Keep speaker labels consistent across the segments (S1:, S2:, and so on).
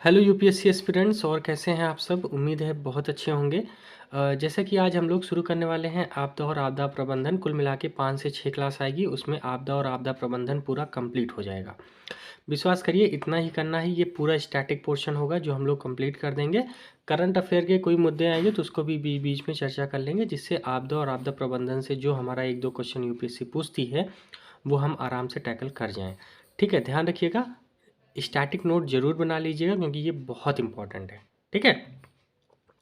S1: Hello UPSC aspirants, और कैसे हैं आप सब। उम्मीद है बहुत अच्छे होंगे। जैसा कि आज हम लोग शुरू करने वाले हैं आपदा और आपदा प्रबंधन। कुल मिला के 5 से 6 क्लास आएगी, उसमें आपदा और आपदा प्रबंधन पूरा कंप्लीट हो जाएगा। विश्वास करिए, इतना ही करना ही, ये पूरा स्टैटिक पोर्शन होगा जो हम लोग कंप्लीट कर देंगे। करंट अफेयर के कोई मुद्दे आएंगे तो उसको भी बीच बीच में चर्चा कर लेंगे, जिससे आपदा और आपदा प्रबंधन से जो हमारा 1-2 क्वेश्चन यूपीएससी पूछती है वो हम आराम से टैकल कर जाएँ। ठीक है, ध्यान रखिएगा, स्टैटिक नोट जरूर बना लीजिएगा क्योंकि ये बहुत इंपॉर्टेंट है। ठीक है,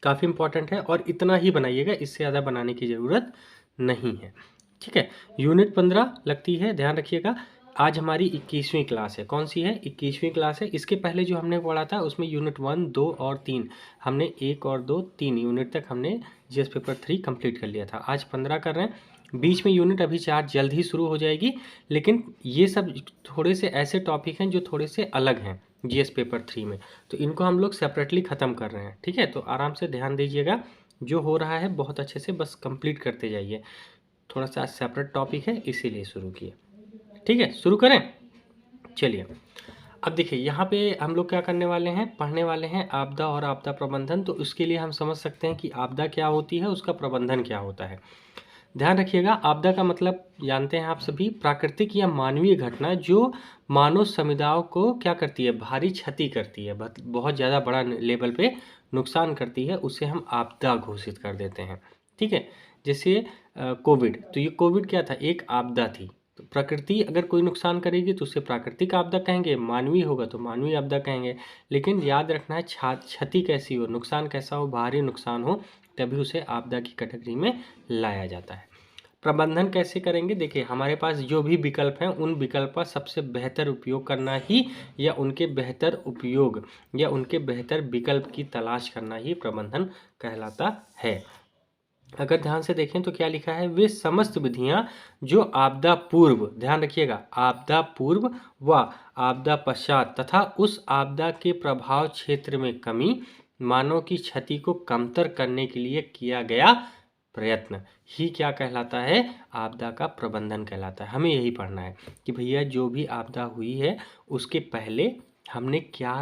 S1: काफ़ी इंपॉर्टेंट है, और इतना ही बनाइएगा, इससे ज़्यादा बनाने की ज़रूरत नहीं है। ठीक है, यूनिट 15 लगती है, ध्यान रखिएगा। आज हमारी 21वीं क्लास है। कौन सी है? 21वीं क्लास है। इसके पहले जो हमने पढ़ा था उसमें यूनिट 1, 2 और 3, हमने 1 और 2, 3 यूनिट तक हमने जीएस पेपर 3 कंप्लीट कर लिया था। आज 15 कर रहे हैं। बीच में यूनिट अभी 4 जल्द ही शुरू हो जाएगी, लेकिन ये सब थोड़े से ऐसे टॉपिक हैं जो थोड़े से अलग हैं जीएस पेपर 3 में, तो इनको हम लोग सेपरेटली ख़त्म कर रहे हैं। ठीक है, तो आराम से ध्यान दीजिएगा, जो हो रहा है बहुत अच्छे से बस कंप्लीट करते जाइए। थोड़ा सा सेपरेट टॉपिक है, इसीलिए शुरू किए। ठीक है, शुरू करें। चलिए, अब देखिए यहाँ पे हम लोग क्या करने वाले हैं, पढ़ने वाले हैं आपदा और आपदा प्रबंधन। तो उसके लिए हम समझ सकते हैं कि आपदा क्या होती है, उसका प्रबंधन क्या होता है। ध्यान रखिएगा, आपदा का मतलब जानते हैं आप सभी, प्राकृतिक या मानवीय घटना जो मानव समुदायों को क्या करती है, भारी क्षति करती है, बहुत ज़्यादा बड़ा लेवल पे नुकसान करती है, उसे हम आपदा घोषित कर देते हैं। ठीक है, जैसे कोविड, तो ये कोविड क्या था, एक आपदा थी। तो प्रकृति अगर कोई नुकसान करेगी तो उसे प्राकृतिक आपदा कहेंगे, मानवीय होगा तो मानवीय आपदा कहेंगे। लेकिन याद रखना है, क्षति कैसी हो, नुकसान कैसा हो, भारी नुकसान हो, तभी उसे आपदा की कैटेगरी में लाया जाता है। प्रबंधन कैसे करेंगे, देखिए हमारे पास जो भी विकल्प हैं उन विकल्प का सबसे बेहतर उपयोग करना ही, या उनके बेहतर उपयोग या उनके बेहतर विकल्प की तलाश करना ही प्रबंधन कहलाता है। अगर ध्यान से देखें तो क्या लिखा है, वे समस्त विधियां जो आपदा पूर्व, ध्यान रखिएगा, आपदा पूर्व व आपदा पश्चात तथा उस आपदा के प्रभाव क्षेत्र में कमी, मानव की क्षति को कमतर करने के लिए किया गया प्रयत्न ही क्या कहलाता है, आपदा का प्रबंधन कहलाता है। हमें यही पढ़ना है कि भैया जो भी आपदा हुई है उसके पहले हमने क्या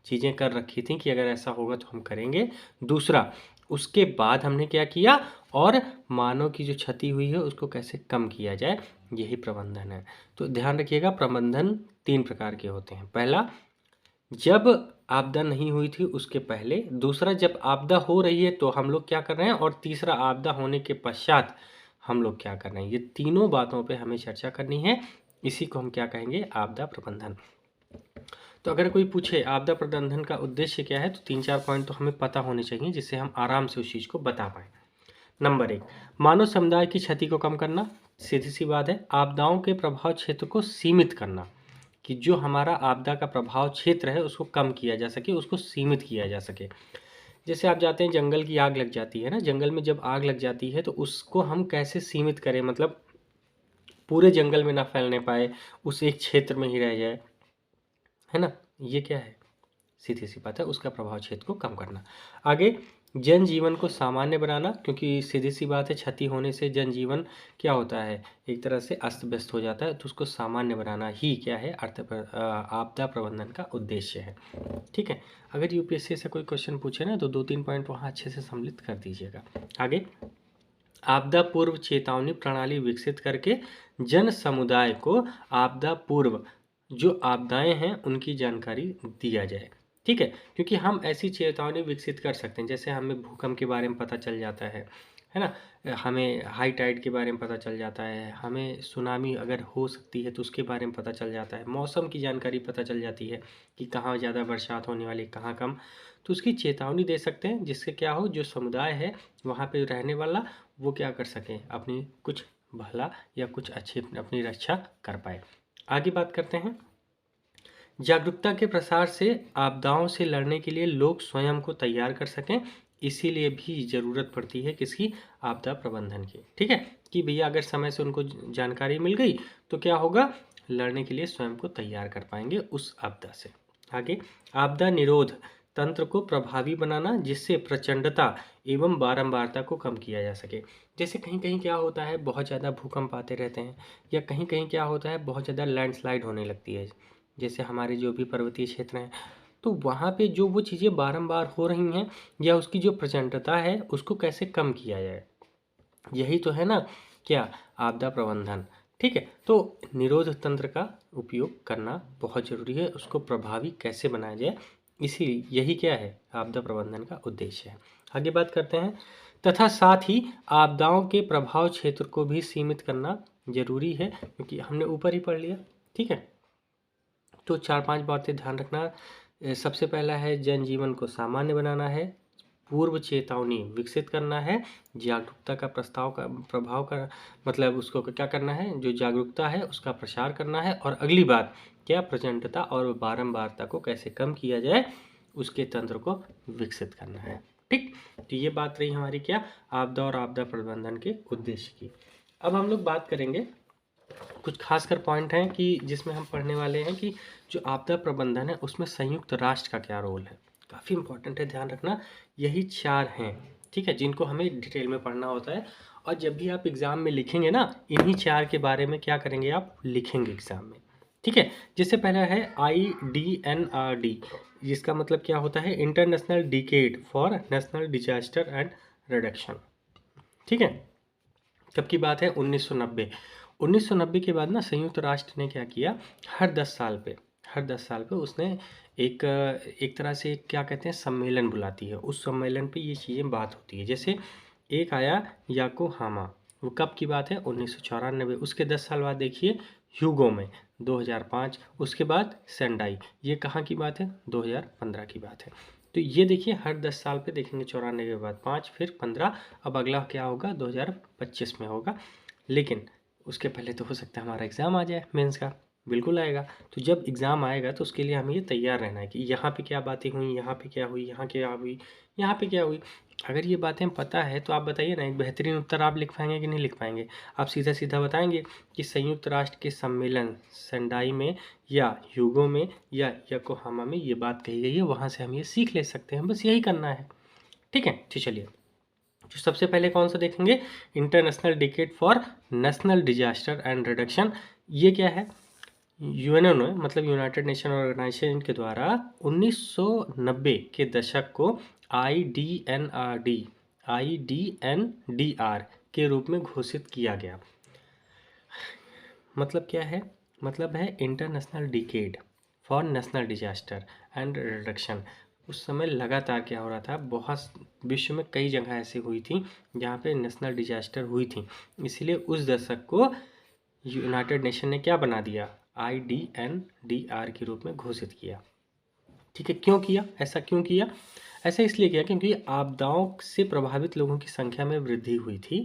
S1: चीज़ें कर रखी थी कि अगर ऐसा होगा तो हम करेंगे। दूसरा, उसके बाद हमने क्या किया, और मानव की जो क्षति हुई है उसको कैसे कम किया जाए, यही प्रबंधन है। तो ध्यान रखिएगा, प्रबंधन 3 प्रकार के होते हैं। पहला, जब आपदा नहीं हुई थी उसके पहले। दूसरा, जब आपदा हो रही है तो हम लोग क्या कर रहे हैं। और तीसरा, आपदा होने के पश्चात हम लोग क्या कर रहे हैं। ये तीनों बातों पे हमें चर्चा करनी है, इसी को हम क्या कहेंगे, आपदा प्रबंधन। तो अगर कोई पूछे आपदा प्रबंधन का उद्देश्य क्या है, तो 3-4 पॉइंट तो हमें पता होने चाहिए, जिससे हम आराम से उस चीज़ को बता पाएँ। नंबर 1, मानव समुदाय की क्षति को कम करना। सीधी सी बात है, आपदाओं के प्रभाव क्षेत्र को सीमित करना, कि जो हमारा आपदा का प्रभाव क्षेत्र है उसको कम किया जा सके, उसको सीमित किया जा सके। जैसे आप जाते हैं, जंगल की आग लग जाती है ना, जंगल में जब आग लग जाती है तो उसको हम कैसे सीमित करें, मतलब पूरे जंगल में ना फैलने पाए, उस एक क्षेत्र में ही रह जाए, है ना। ये क्या है, सीधी सी बात है, उसका प्रभाव क्षेत्र को कम करना। आगे, जनजीवन को सामान्य बनाना, क्योंकि सीधी सी बात है, क्षति होने से जनजीवन क्या होता है, एक तरह से अस्त व्यस्त हो जाता है, तो उसको सामान्य बनाना ही क्या है, आपदा प्रबंधन का उद्देश्य है। ठीक है, अगर यूपीएससी से कोई क्वेश्चन पूछे ना तो 2-3 पॉइंट वहाँ अच्छे से सम्मिलित कर दीजिएगा। आगे, आपदा पूर्व चेतावनी प्रणाली विकसित करके जन समुदाय को आपदा पूर्व जो आपदाएं हैं उनकी जानकारी दिया जाए। ठीक है, क्योंकि हम ऐसी चेतावनी विकसित कर सकते हैं, जैसे हमें भूकंप के बारे में पता चल जाता है ना, हमें हाई टाइड के बारे में पता चल जाता है, हमें सुनामी अगर हो सकती है तो उसके बारे में पता चल जाता है, मौसम की जानकारी पता चल जाती है कि कहाँ ज़्यादा बरसात होने वाली, कहाँ कम, तो उसकी चेतावनी दे सकते हैं, जिससे क्या हो, जो समुदाय है वहाँ पे रहने वाला वो क्या कर सकें, अपनी कुछ भला या कुछ अच्छी अपनी रक्षा कर पाए। आगे बात करते हैं, जागरूकता के प्रसार से आपदाओं से लड़ने के लिए लोग स्वयं को तैयार कर सकें, इसीलिए भी ज़रूरत पड़ती है किसकी, आपदा प्रबंधन की। ठीक है, कि भैया अगर समय से उनको जानकारी मिल गई तो क्या होगा, लड़ने के लिए स्वयं को तैयार कर पाएंगे उस आपदा से। आगे, आपदा निरोध तंत्र को प्रभावी बनाना, जिससे प्रचंडता एवं बारंबारता को कम किया जा सके। जैसे कहीं कहीं क्या होता है, बहुत ज़्यादा भूकंप आते रहते हैं, या कहीं कहीं क्या होता है, बहुत ज़्यादा लैंडस्लाइड होने लगती है, जैसे हमारे जो भी पर्वतीय क्षेत्र हैं, तो वहाँ पे जो वो चीज़ें बारंबार हो रही हैं या उसकी जो प्रचंडता है उसको कैसे कम किया जाए, यही तो है ना क्या, आपदा प्रबंधन। ठीक है, तो निरोध तंत्र का उपयोग करना बहुत ज़रूरी है, उसको प्रभावी कैसे बनाया जाए, इसी यही क्या है, आपदा प्रबंधन का उद्देश्य है। आगे बात करते हैं, तथा साथ ही आपदाओं के प्रभाव क्षेत्र को भी सीमित करना जरूरी है, क्योंकि हमने ऊपर ही पढ़ लिया। ठीक है, तो 4-5 बातें ध्यान रखना। सबसे पहला है जनजीवन को सामान्य बनाना है, पूर्व चेतावनी विकसित करना है, जागरूकता का प्रस्ताव का प्रभाव का मतलब उसको क्या करना है, जो जागरूकता है उसका प्रसार करना है, और अगली बात क्या, प्रचंडता और बारंबारता को कैसे कम किया जाए उसके तंत्र को विकसित करना है। ठीक, तो ये बात रही हमारी क्या, आपदा और आपदा प्रबंधन के उद्देश्य की। अब हम लोग बात करेंगे, कुछ खासकर पॉइंट हैं कि जिसमें हम पढ़ने वाले हैं कि जो आपदा प्रबंधन है उसमें संयुक्त राष्ट्र का क्या रोल है, काफ़ी इंपॉर्टेंट है, ध्यान रखना। यही 4 हैं, ठीक है, जिनको हमें डिटेल में पढ़ना होता है, और जब भी आप एग्ज़ाम में लिखेंगे ना, इन्हीं 4 के बारे में क्या करेंगे, आप लिखेंगे एग्ज़ाम में। ठीक है, जिससे पहला है IDNRD, जिसका मतलब क्या होता है, international decade for national disaster and reduction. ठीक है, कब की बात है, 1990। 1990 के बाद ना संयुक्त राष्ट्र ने क्या किया, हर 10 साल पे उसने एक एक तरह से क्या कहते हैं, सम्मेलन बुलाती है, उस सम्मेलन पे ये चीज़ें बात होती है। जैसे एक आया याकोहामा, वो कब की बात है, 1994। उसके 10 साल बाद देखिए ह्यूगो में 2005, उसके बाद सेंडाई, ये कहाँ की बात है, 2015 की बात है। तो ये देखिए हर 10 साल पे देखेंगे, 94 के बाद 5, फिर 15, अब अगला क्या होगा, 2025 में होगा। लेकिन उसके पहले तो हो सकता है हमारा एग्ज़ाम आ जाए मेंस का, बिल्कुल आएगा। तो जब एग्ज़ाम आएगा तो उसके लिए हमें ये तैयार रहना है कि यहाँ पे क्या बातें हुई, यहाँ पे क्या हुई, यहाँ क्या हुई, यहाँ पे क्या हुई। अगर ये बातें पता है तो आप बताइए ना, एक बेहतरीन उत्तर आप लिख पाएंगे कि नहीं लिख पाएंगे। आप सीधा सीधा बताएंगे कि संयुक्त राष्ट्र के सम्मेलन सेंडाई में या ह्यूगो में या योकोहामा में ये बात कही गई है, वहाँ से हम ये सीख ले सकते हैं, बस यही करना है। ठीक है, तो चलिए, तो सबसे पहले कौन सा देखेंगे, international decade for national disaster and reduction. ये क्या है, यूएनओ ने मतलब यूनाइटेड नेशन ऑर्गेनाइजेशन के द्वारा 1990 के दशक को आईडीएनआर के रूप में घोषित किया गया। मतलब क्या है, मतलब है international decade for national disaster and reduction. उस समय लगातार क्या हो रहा था, बहुत विश्व में कई जगह ऐसी हुई थी जहाँ पे नेशनल डिजास्टर हुई थी, इसलिए उस दशक को यूनाइटेड नेशन ने क्या बना दिया, IDNDR के रूप में घोषित किया। ठीक है, क्यों किया ऐसा, क्यों किया ऐसा, इसलिए किया क्योंकि आपदाओं से प्रभावित लोगों की संख्या में वृद्धि हुई थी।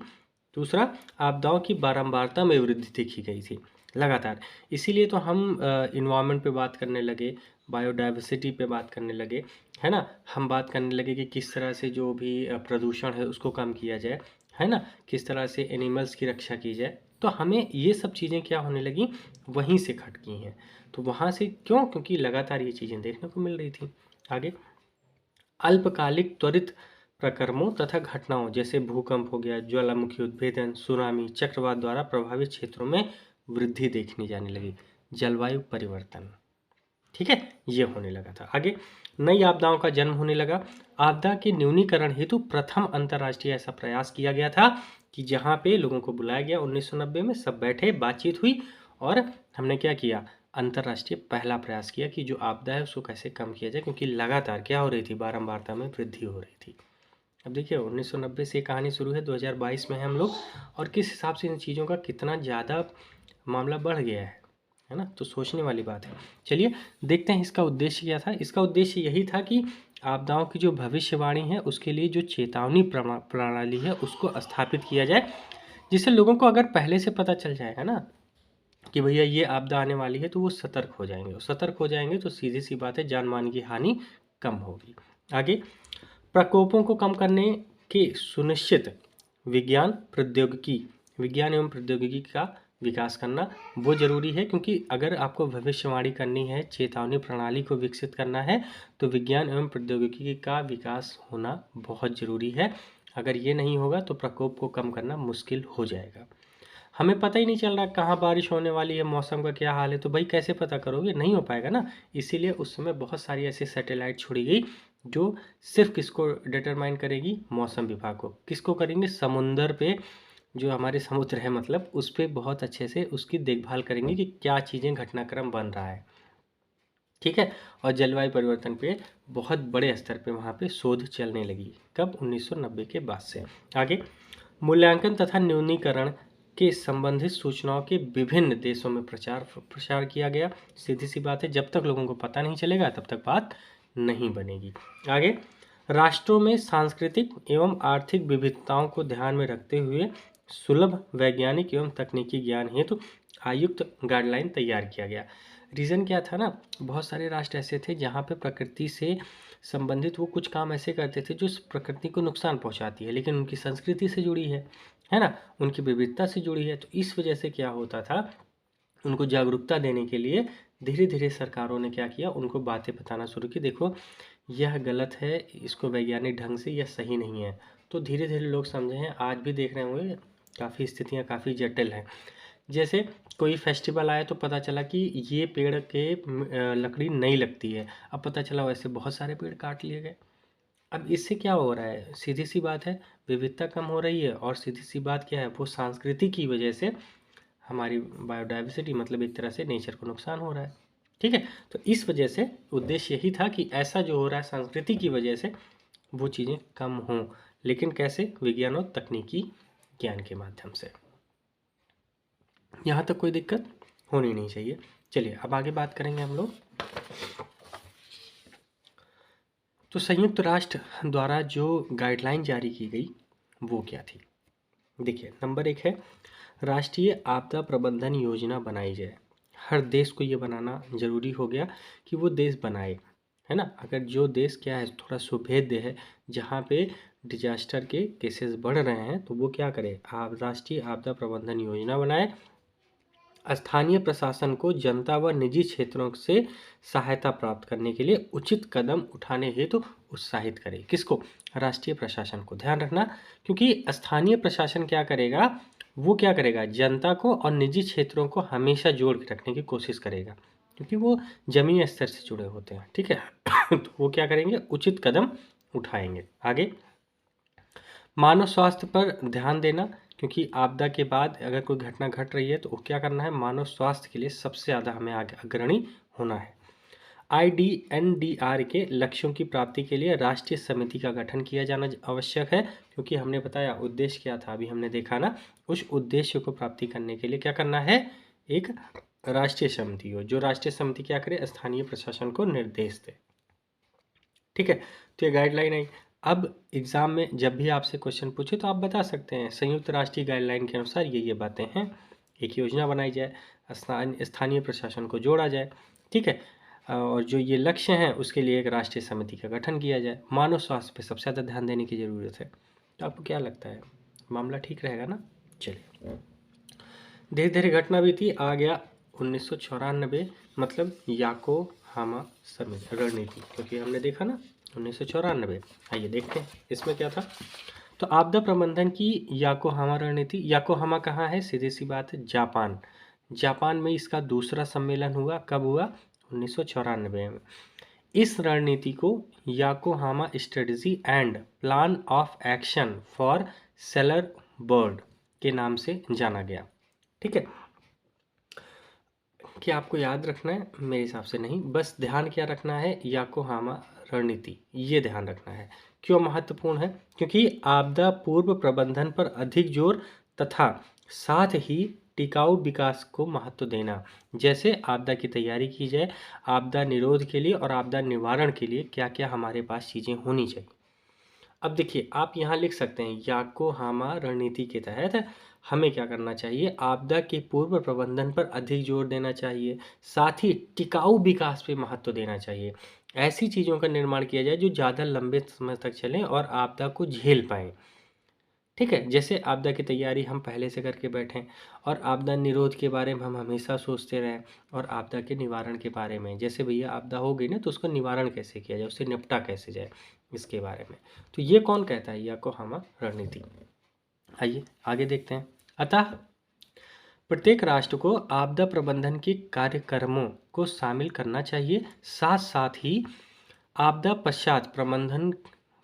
S1: दूसरा, आपदाओं की बारंबारता में वृद्धि देखी गई थी लगातार, इसीलिए तो हम इन्वायरमेंट पे बात करने लगे, बायोडाइवर्सिटी पे बात करने लगे, है ना। हम बात करने लगे कि किस तरह से जो भी प्रदूषण है उसको कम किया जाए, है ना, किस तरह से एनिमल्स की रक्षा की जाए। तो हमें ये सब चीज़ें क्या होने लगी, वहीं से खटकी हैं। तो वहाँ से क्यों, क्योंकि लगातार ये चीज़ें देखने को मिल रही थी। आगे, अल्पकालिक त्वरित प्रक्रमों तथा घटनाओं जैसे भूकंप हो गया, ज्वालामुखी उद्भेदन, सुनामी, चक्रवात द्वारा प्रभावित क्षेत्रों में वृद्धि देखने जाने लगी, जलवायु परिवर्तन। ठीक है, ये होने लगा था। आगे, नई आपदाओं का जन्म होने लगा। आपदा के न्यूनीकरण हेतु प्रथम अंतर्राष्ट्रीय ऐसा प्रयास किया गया था कि जहाँ पे लोगों को बुलाया गया 1990 में, सब बैठे, बातचीत हुई, और हमने क्या किया, अंतर्राष्ट्रीय पहला प्रयास किया कि जो आपदा है उसको कैसे कम किया जाए, क्योंकि लगातार क्या हो रही थी, बारंबारता में वृद्धि हो रही थी। अब देखिए 1990 से कहानी शुरू है, 2022 में हैं हम लोग, और किस हिसाब से इन चीज़ों का कितना ज़्यादा मामला बढ़ गया है ना, तो सोचने वाली बात है। चलिए देखते हैं इसका उद्देश्य क्या था। इसका उद्देश्य यही था कि आपदाओं की जो भविष्यवाणी है उसके लिए जो चेतावनी प्रणाली है उसको स्थापित किया जाए, जिससे लोगों को अगर पहले से पता चल जाएगा ना कि भैया ये आपदा आने वाली है, तो वो सतर्क हो जाएंगे, और सतर्क हो जाएंगे तो सीधी सी बात है, जान मान की हानि कम होगी। आगे, प्रकोपों को कम करने के सुनिश्चित विज्ञान एवं प्रौद्योगिकी का विकास करना वो जरूरी है, क्योंकि अगर आपको भविष्यवाणी करनी है, चेतावनी प्रणाली को विकसित करना है, तो विज्ञान एवं प्रौद्योगिकी का विकास होना बहुत ज़रूरी है। अगर ये नहीं होगा तो प्रकोप को कम करना मुश्किल हो जाएगा। हमें पता ही नहीं चल रहा कहाँ बारिश होने वाली है, मौसम का क्या हाल है, तो भाई कैसे पता करोगे, नहीं हो पाएगा ना। इसीलिए उस समय बहुत सारी ऐसी सैटेलाइट छोड़ी गई जो सिर्फ किसको डिटरमाइन करेगी, मौसम विभाग को। किसको करेंगे, समुंदर पे, जो हमारे समुद्र है मतलब, उस पे बहुत अच्छे से उसकी देखभाल करेंगे कि क्या चीज़ें घटनाक्रम बन रहा है। ठीक है। और जलवायु परिवर्तन पे बहुत बड़े स्तर पे वहाँ पे शोध चलने लगी। कब, 1990 के बाद से। आगे, मूल्यांकन तथा न्यूनीकरण के संबंधित सूचनाओं के विभिन्न देशों में प्रचार प्रसार किया गया। सीधी सी बात है, जब तक लोगों को पता नहीं चलेगा तब तक बात नहीं बनेगी। आगे, राष्ट्रों में सांस्कृतिक एवं आर्थिक विविधताओं को ध्यान में रखते हुए सुलभ वैज्ञानिक एवं तकनीकी ज्ञान हेतु आयुक्त गाइडलाइन तैयार किया गया। रीज़न क्या था ना, बहुत सारे राष्ट्र ऐसे थे जहाँ पे प्रकृति से संबंधित वो कुछ काम ऐसे करते थे जो प्रकृति को नुकसान पहुँचाती है, लेकिन उनकी संस्कृति से जुड़ी है ना, उनकी विविधता से जुड़ी है। तो इस वजह से क्या होता था, उनको जागरूकता देने के लिए धीरे धीरे सरकारों ने क्या किया, उनको बातें बताना शुरू की, देखो यह गलत है, इसको वैज्ञानिक ढंग से यह सही नहीं है। तो धीरे धीरे लोग समझे हैं, आज भी देख रहे होंगे काफ़ी स्थितियाँ काफ़ी जटिल हैं। जैसे कोई फेस्टिवल आया तो पता चला कि ये पेड़ के लकड़ी नहीं लगती है, अब पता चला वैसे बहुत सारे पेड़ काट लिए गए। अब इससे क्या हो रहा है, सीधी सी बात है, विविधता कम हो रही है, और सीधी सी बात क्या है, वो संस्कृति की वजह से हमारी बायोडाइवर्सिटी मतलब एक तरह से नेचर को नुकसान हो रहा है। ठीक है। तो इस वजह से उद्देश्य यही था कि ऐसा जो हो रहा है संस्कृति की वजह से वो चीज़ें कम हों, लेकिन कैसे, विज्ञान और तकनीकी ज्ञान के माध्यम से। यहाँ तक कोई दिक्कत होनी नहीं चाहिए। चलिए अब आगे बात करेंगे हम लोग। तो संयुक्त राष्ट्र द्वारा जो गाइडलाइन जारी की गई वो क्या थी, देखिए नंबर 1 है, राष्ट्रीय आपदा प्रबंधन योजना बनाई जाए। हर देश को ये बनाना जरूरी हो गया कि वो देश बनाए, है ना। अगर जो देश क्या है, थोड़ा सुभेद्य है, जहाँ पे डिजास्टर के केसेस बढ़ रहे हैं, तो वो क्या करे, आप राष्ट्रीय आपदा प्रबंधन योजना बनाए, स्थानीय प्रशासन को जनता व निजी क्षेत्रों से सहायता प्राप्त करने के लिए उचित कदम उठाने हेतु उत्साहित करे। किसको, राष्ट्रीय प्रशासन को। ध्यान रखना, क्योंकि स्थानीय प्रशासन क्या करेगा, वो क्या करेगा, जनता को और निजी क्षेत्रों को हमेशा जोड़ के रखने की कोशिश करेगा, क्योंकि वो जमीनी स्तर से जुड़े होते हैं। ठीक है। तो वो क्या करेंगे, उचित कदम उठाएंगे। आगे, मानव स्वास्थ्य पर ध्यान देना, क्योंकि आपदा के बाद अगर कोई घटना घट रही है तो क्या करना है, मानव स्वास्थ्य के लिए सबसे ज़्यादा हमें आगे अग्रणी होना है। IDNDR के लक्ष्यों की प्राप्ति के लिए राष्ट्रीय समिति का गठन किया जाना आवश्यक है, क्योंकि हमने बताया उद्देश्य क्या था, अभी हमने देखा ना, उस उद्देश्य को प्राप्ति करने के लिए क्या करना है, एक राष्ट्रीय समिति हो, जो राष्ट्रीय समिति क्या करे, स्थानीय प्रशासन को निर्देश दे। ठीक है। तो ये गाइडलाइन आई। अब एग्जाम में जब भी आपसे क्वेश्चन पूछे तो आप बता सकते हैं, संयुक्त राष्ट्रीय गाइडलाइन के अनुसार ये बातें हैं, एक योजना बनाई जाए, स्थानीय प्रशासन को जोड़ा जाए। ठीक है। और जो ये लक्ष्य हैं उसके लिए एक राष्ट्रीय समिति का गठन किया जाए, मानव स्वास्थ्य पे सबसे ज़्यादा ध्यान देने की ज़रूरत है। तो आपको क्या लगता है, मामला ठीक रहेगा ना। चलिए, धीरे धीरे घटना भी थी, आ गया 1994, मतलब याकोहामा समिट रणनीति, क्योंकि हमने देखा ना 1994। आइए देखते हैं इसमें क्या था। तो आपदा प्रबंधन की याकोहामा रणनीति, याकोहामा कहाँ है, सीधी सी बात है, जापान। जापान में इसका दूसरा सम्मेलन हुआ, कब हुआ, 1994 में। इस रणनीति को Yokohama strategy and plan of action for seller bird के नाम से जाना गया। ठीक है। क्या आपको याद रखना है, मेरे हिसाब से नहीं, बस ध्यान क्या रखना है, याकोहामा रणनीति, ये ध्यान रखना है। क्यों महत्वपूर्ण है, क्योंकि आपदा पूर्व प्रबंधन पर अधिक जोर तथा साथ ही टिकाऊ विकास को महत्व देना। जैसे आपदा की तैयारी की जाए, आपदा निरोध के लिए और आपदा निवारण के लिए क्या क्या हमारे पास चीज़ें होनी चाहिए। अब देखिए, आप यहाँ लिख सकते हैं, याकोहामा रणनीति के तहत हमें क्या करना चाहिए, आपदा के पूर्व प्रबंधन पर अधिक जोर देना चाहिए, साथ ही टिकाऊ विकास पे महत्व देना चाहिए। ऐसी चीज़ों का निर्माण किया जाए जो ज़्यादा लंबे समय तक चलें और आपदा को झेल पाएँ। ठीक है। जैसे आपदा की तैयारी हम पहले से करके बैठें, और आपदा निरोध के बारे में हम हमेशा सोचते रहें, और आपदा के निवारण के बारे में, जैसे भैया आपदा हो गई ना तो उसका निवारण कैसे किया जाए, उससे निपटा कैसे जाए, इसके बारे में। तो ये कौन कहता है, याकोहामा रणनीति। आइए आगे देखते हैं। अतः प्रत्येक राष्ट्र को आपदा प्रबंधन के कार्यक्रमों को शामिल करना चाहिए। साथ साथ ही आपदा पश्चात प्रबंधन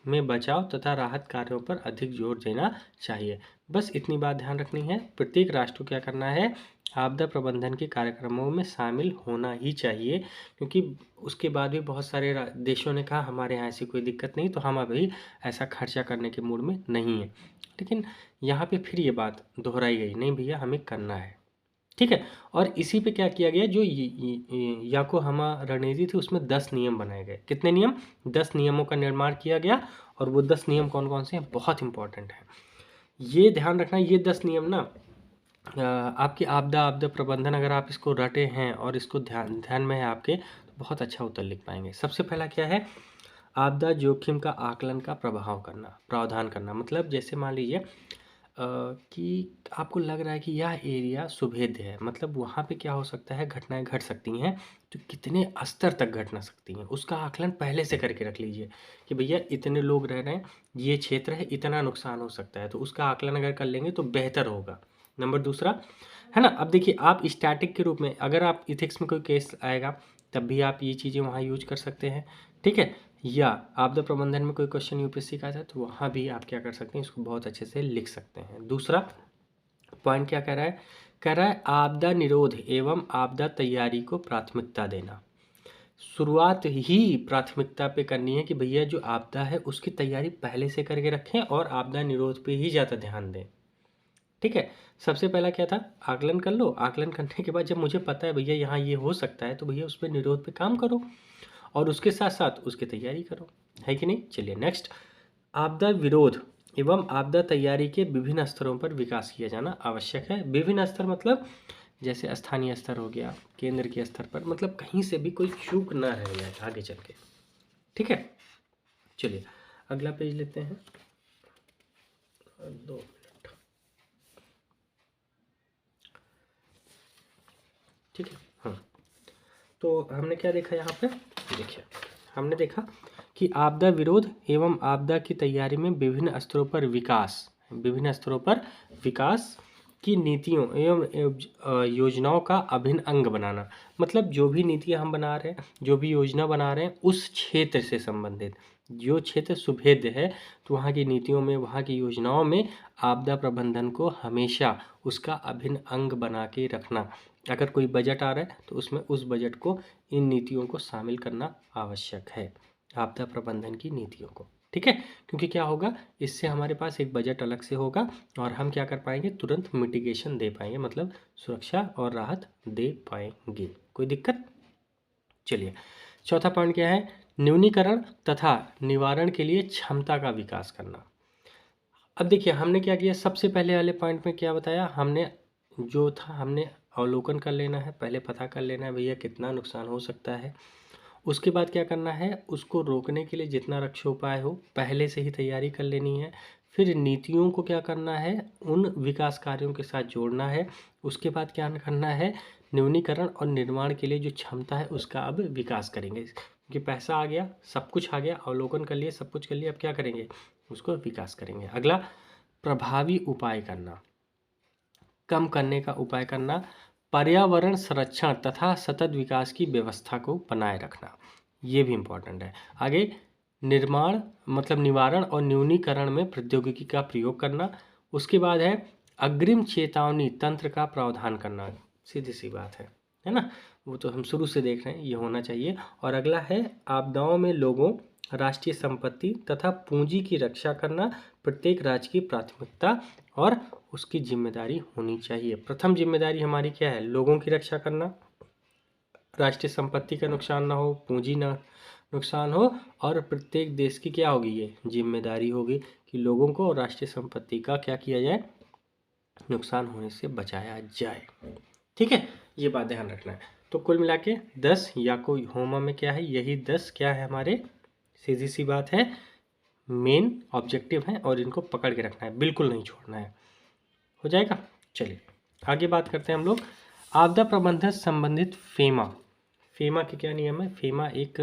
S1: में बचाव तथा राहत कार्यों पर अधिक जोर देना चाहिए। बस इतनी बात ध्यान रखनी है, प्रत्येक राष्ट्र को क्या करना है, आपदा प्रबंधन के कार्यक्रमों में शामिल होना ही चाहिए। क्योंकि उसके बाद भी बहुत सारे देशों ने कहा हमारे यहाँ ऐसी कोई दिक्कत नहीं, तो हम अभी ऐसा खर्चा करने के मूड में नहीं है। लेकिन यहाँ पे फिर ये बात दोहराई गई, नहीं भैया हमें करना है, ठीक है। और इसी पे क्या किया गया, जो याकोहामा रणनीति थी उसमें 10 नियम बनाए गए। कितने नियम? 10 नियमों का निर्माण किया गया। और वो 10 नियम कौन कौन से हैं, बहुत इंपॉर्टेंट है, ये ध्यान रखना। ये 10 नियम ना आपकी आपदा प्रबंधन, अगर आप इसको रटे हैं और इसको ध्यान ध्यान में है आपके, तो बहुत अच्छा उत्तर लिख पाएंगे। सबसे पहला क्या है, आपदा जोखिम का आकलन का प्रावधान करना। मतलब जैसे मान लीजिए कि आपको लग रहा है कि यह एरिया सुभेद्य है, मतलब वहाँ पे क्या हो सकता है, घटनाएं घट सकती हैं, तो कितने स्तर तक घटना सकती हैं उसका आकलन पहले से करके रख लीजिए कि भैया इतने लोग रह रहे हैं, ये क्षेत्र है, इतना नुकसान हो सकता है, तो उसका आकलन अगर कर लेंगे तो बेहतर होगा। नंबर दूसरा है ना। अब देखिए, आप स्टैटिक के रूप में अगर आप इथिक्स में कोई केस आएगा तब भी आप ये चीज़ें वहाँ यूज कर सकते हैं, ठीक है। या आपदा प्रबंधन में कोई क्वेश्चन यूपीएससी का आता है तो वहाँ भी आप क्या कर सकते हैं, इसको बहुत अच्छे से लिख सकते हैं। दूसरा पॉइंट क्या कह रहा है आपदा निरोध एवं आपदा तैयारी को प्राथमिकता देना। शुरुआत ही प्राथमिकता पे करनी है कि भैया जो आपदा है उसकी तैयारी पहले से करके रखें और आपदा निरोध पे ही ज़्यादा ध्यान दें, ठीक है। सबसे पहला क्या था, आकलन कर लो। आकलन करने के बाद जब मुझे पता है भैया यहाँ ये हो सकता है, तो भैया उस पर निरोध पे काम करो और उसके साथ साथ उसकी तैयारी करो, है कि नहीं। चलिए नेक्स्ट, आपदा विरोध एवं आपदा तैयारी के विभिन्न स्तरों पर विकास किया जाना आवश्यक है। विभिन्न स्तर मतलब जैसे स्थानीय स्तर हो गया, केंद्र के स्तर पर, मतलब कहीं से भी कोई चूक ना रह जाए आगे चल के, ठीक है। चलिए अगला पेज लेते हैं, 2 मिनट, ठीक है। हाँ, तो हमने क्या देखा यहाँ पे, देखिए हमने देखा कि आपदा विरोध एवं आपदा की तैयारी में विभिन्न स्तरों पर विकास की नीतियों एवं योजनाओं का अभिन्न अंग बनाना। मतलब जो भी नीतियाँ हम बना रहे हैं, जो भी योजना बना रहे हैं, उस क्षेत्र से संबंधित, जो क्षेत्र सुभेद्य है तो वहाँ की नीतियों में, वहाँ की योजनाओं में आपदा प्रबंधन को हमेशा उसका अभिन्न अंग बना के रखना। अगर कोई बजट आ रहा है तो उसमें उस बजट को, इन नीतियों को शामिल करना आवश्यक है, आपदा प्रबंधन की नीतियों को, ठीक है। क्योंकि क्या होगा, इससे हमारे पास एक बजट अलग से होगा और हम क्या कर पाएंगे, तुरंत मिटिगेशन दे पाएंगे, मतलब सुरक्षा और राहत दे पाएंगे, कोई दिक्कत। चलिए चौथा पॉइंट क्या है, न्यूनीकरण तथा निवारण के लिए क्षमता का विकास करना। अब देखिए हमने क्या किया, सबसे पहले वाले पॉइंट में क्या बताया हमने, जो था हमने अवलोकन कर लेना है, पहले पता कर लेना है भैया कितना नुकसान हो सकता है। उसके बाद क्या करना है, उसको रोकने के लिए जितना रक्षा उपाय हो पहले से ही तैयारी कर लेनी है। फिर नीतियों को क्या करना है, उन विकास कार्यों के साथ जोड़ना है। उसके बाद क्या करना है, न्यूनीकरण और निर्माण के लिए जो क्षमता है उसका अब विकास करेंगे, क्योंकि पैसा आ गया, सब कुछ आ गया, अवलोकन कर लिए, सब कुछ कर लिया, अब क्या करेंगे, उसको विकास करेंगे। अगला, प्रभावी उपाय करना, कम करने का उपाय करना, पर्यावरण संरक्षण तथा सतत विकास की व्यवस्था को बनाए रखना, ये भी इम्पोर्टेंट है। आगे, निर्माण मतलब निवारण और न्यूनीकरण में प्रौद्योगिकी का प्रयोग करना। उसके बाद है अग्रिम चेतावनी तंत्र का प्रावधान करना, सीधी सी बात है ना, वो तो हम शुरू से देख रहे हैं, ये होना चाहिए। और अगला है आपदाओं में लोगों, राष्ट्रीय संपत्ति तथा पूंजी की रक्षा करना प्रत्येक राज्य की प्राथमिकता और उसकी जिम्मेदारी होनी चाहिए। प्रथम जिम्मेदारी हमारी क्या है, लोगों की रक्षा करना, राष्ट्रीय संपत्ति का नुकसान ना हो, पूंजी ना नुकसान हो, और प्रत्येक देश की क्या होगी, ये जिम्मेदारी होगी कि लोगों को और राष्ट्रीय संपत्ति का क्या किया जाए, नुकसान होने से बचाया जाए, ठीक है। ये बात ध्यान रखना है। तो कुल मिला के 10 या कोई होमा में क्या है, यही 10 क्या है हमारे, सीधी सी बात है, मेन ऑब्जेक्टिव हैं और इनको पकड़ के रखना है, बिल्कुल नहीं छोड़ना है, हो जाएगा। चलिए आगे बात करते हैं हम लोग, आपदा प्रबंधन संबंधित फेमा। फेमा के क्या नियम है, फेमा एक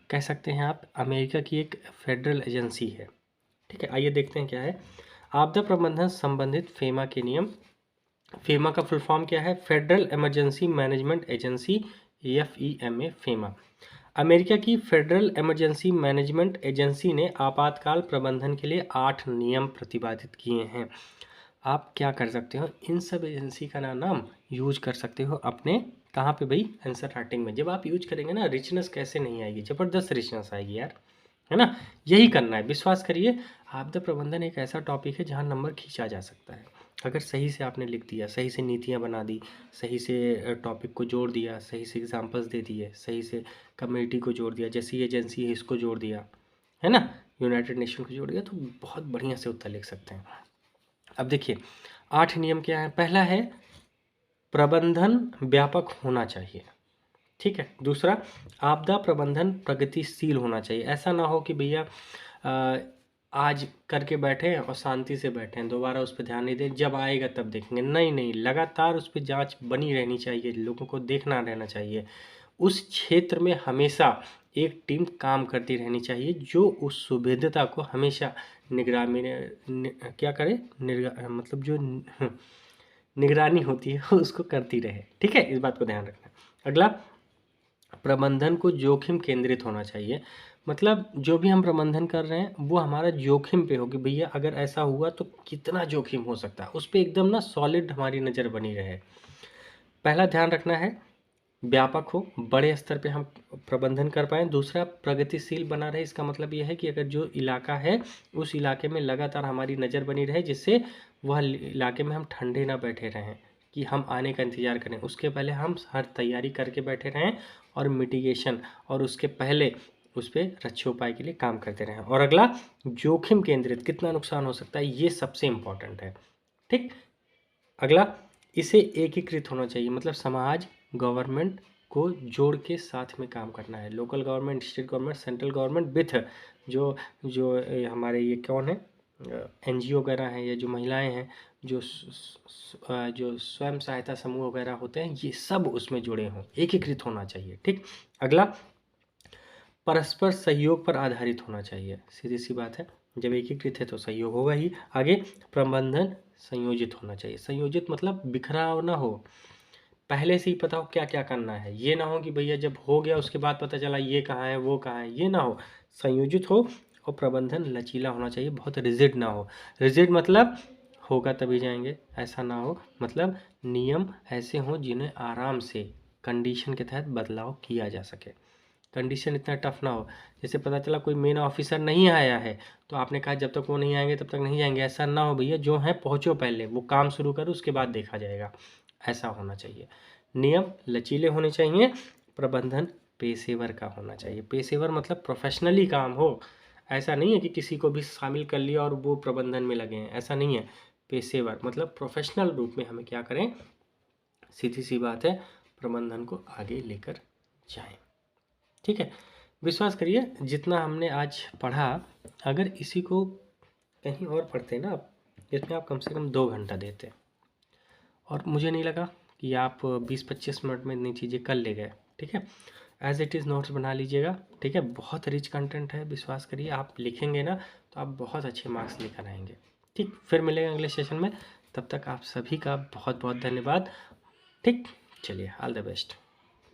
S1: कह सकते हैं आप अमेरिका की एक फेडरल एजेंसी है, ठीक है। आइए देखते हैं क्या है, आपदा प्रबंधन संबंधित फेमा के नियम। फेमा का फुल फॉर्म क्या है? Federal emergency management agency, FEMA, FEMA. America की फेडरल इमरजेंसी मैनेजमेंट एजेंसी ने आपातकाल प्रबंधन के लिए 8 नियम प्रतिपादित किए हैं। आप क्या कर सकते हो, इन सब एजेंसी का नाम यूज कर सकते हो अपने, कहाँ पे भाई? आंसर राइटिंग में। जब आप यूज करेंगे ना, रिचनेस कैसे नहीं आएगी, जबरदस्त रिचनेस आएगी यार, है ना। यही करना है, विश्वास करिए। आपदा प्रबंधन एक ऐसा टॉपिक है जहाँ नंबर खींचा जा सकता है। अगर सही से आपने लिख दिया, सही से नीतियाँ बना दी, सही से टॉपिक को जोड़ दिया, सही से एग्जांपल्स दे दिए, सही से कम्युनिटी को जोड़ दिया, जैसी एजेंसी है इसको जोड़ दिया, है ना, यूनाइटेड नेशन को जोड़ दिया, तो बहुत बढ़िया से उत्तर लिख सकते हैं। अब देखिए 8 नियम क्या है। पहला है प्रबंधन व्यापक होना चाहिए, ठीक है। दूसरा, आपदा प्रबंधन प्रगतिशील होना चाहिए। ऐसा ना हो कि भैया आज करके बैठे हैं और शांति से बैठे हैं, दोबारा उस पर ध्यान नहीं दें, जब आएगा तब देखेंगे। नहीं नहीं, लगातार उस पर जांच बनी रहनी चाहिए, लोगों को देखना रहना चाहिए। उस क्षेत्र में हमेशा एक टीम काम करती रहनी चाहिए जो उस सुविधता को हमेशा निगरानी क्या करे, मतलब जो निगरानी होती है उसको करती रहे, ठीक है। इस बात को ध्यान रखना। अगला, प्रबंधन को जोखिम केंद्रित होना चाहिए। मतलब जो भी हम प्रबंधन कर रहे हैं वो हमारा जोखिम पे हो कि भैया अगर ऐसा हुआ तो कितना जोखिम हो सकता है, उस पर एकदम ना सॉलिड हमारी नज़र बनी रहे। पहला ध्यान रखना है व्यापक हो, बड़े स्तर पे हम प्रबंधन कर पाएँ। दूसरा, प्रगतिशील बना रहे। इसका मतलब ये है कि अगर जो इलाका है उस इलाके में लगातार हमारी नज़र बनी रहे, जिससे वह इलाके में हम ठंडे ना बैठे रहें कि हम आने का इंतज़ार करें, उसके पहले हम हर तैयारी करके बैठे रहें और मिटिगेशन और उसके पहले उस पर रक्षोपाय के लिए काम करते रहें। और अगला, जोखिम केंद्रित, कितना नुकसान हो सकता है, ये सबसे इम्पोर्टेंट है, ठीक। अगला, इसे एकीकृत होना चाहिए। मतलब समाज, गवर्नमेंट को जोड़ के साथ में काम करना है। Local government, state government, central government with जो जो हमारे ये कौन है, NGO वगैरह हैं, या जो महिलाएं हैं, जो जो स्वयं सहायता समूह वगैरह होते हैं, ये सब उसमें जुड़े हों, एकीकृत होना चाहिए, ठीक। अगला, परस्पर सहयोग पर आधारित होना चाहिए। सीधी सी बात है, जब एकीकृत है तो सहयोग होगा ही। आगे, प्रबंधन संयोजित होना चाहिए। संयोजित मतलब बिखराव ना हो, पहले से ही पता हो क्या क्या करना है। ये ना हो कि भैया जब हो गया उसके बाद पता चला ये कहाँ है वो कहाँ है, ये ना हो। संयोजित हो। और प्रबंधन लचीला होना चाहिए, बहुत रिजिड ना हो। रिजिड मतलब होगा तभी जाएंगे, ऐसा ना हो। मतलब नियम ऐसे हों जिन्हें आराम से कंडीशन के तहत बदलाव किया जा सके। कंडीशन इतना टफ ना हो, जैसे पता चला कोई मेन ऑफिसर नहीं आया है तो आपने कहा जब तक वो नहीं आएंगे तब तक नहीं जाएंगे। ऐसा ना हो भैया, जो है पहुँचो पहले, वो काम शुरू करो उसके बाद देखा जाएगा, ऐसा होना चाहिए। नियम लचीले होने चाहिए। प्रबंधन पेशेवर का होना चाहिए। पेशेवर मतलब प्रोफेशनली काम हो। ऐसा नहीं है कि किसी को भी शामिल कर लिया और वो प्रबंधन में लगे हैं, ऐसा नहीं है। पेशेवर मतलब प्रोफेशनल रूप में हमें क्या करें, सीधी सी बात है, प्रबंधन को आगे लेकर जाएं, ठीक है। विश्वास करिए जितना हमने आज पढ़ा, अगर इसी को कहीं और पढ़ते ना आप, इसमें आप कम से कम 2 घंटा देते, और मुझे नहीं लगा कि आप 20-25 मिनट में इतनी चीज़ें कर ले गए, ठीक है। एज इट इज़ नोट्स बना लीजिएगा, ठीक है। बहुत रिच कंटेंट है, विश्वास करिए, आप लिखेंगे ना तो आप बहुत अच्छे मार्क्स लेकर आएंगे, ठीक। फिर मिलेंगे अगले सेशन में, तब तक आप सभी का बहुत बहुत धन्यवाद, ठीक। चलिए, ऑल द बेस्ट।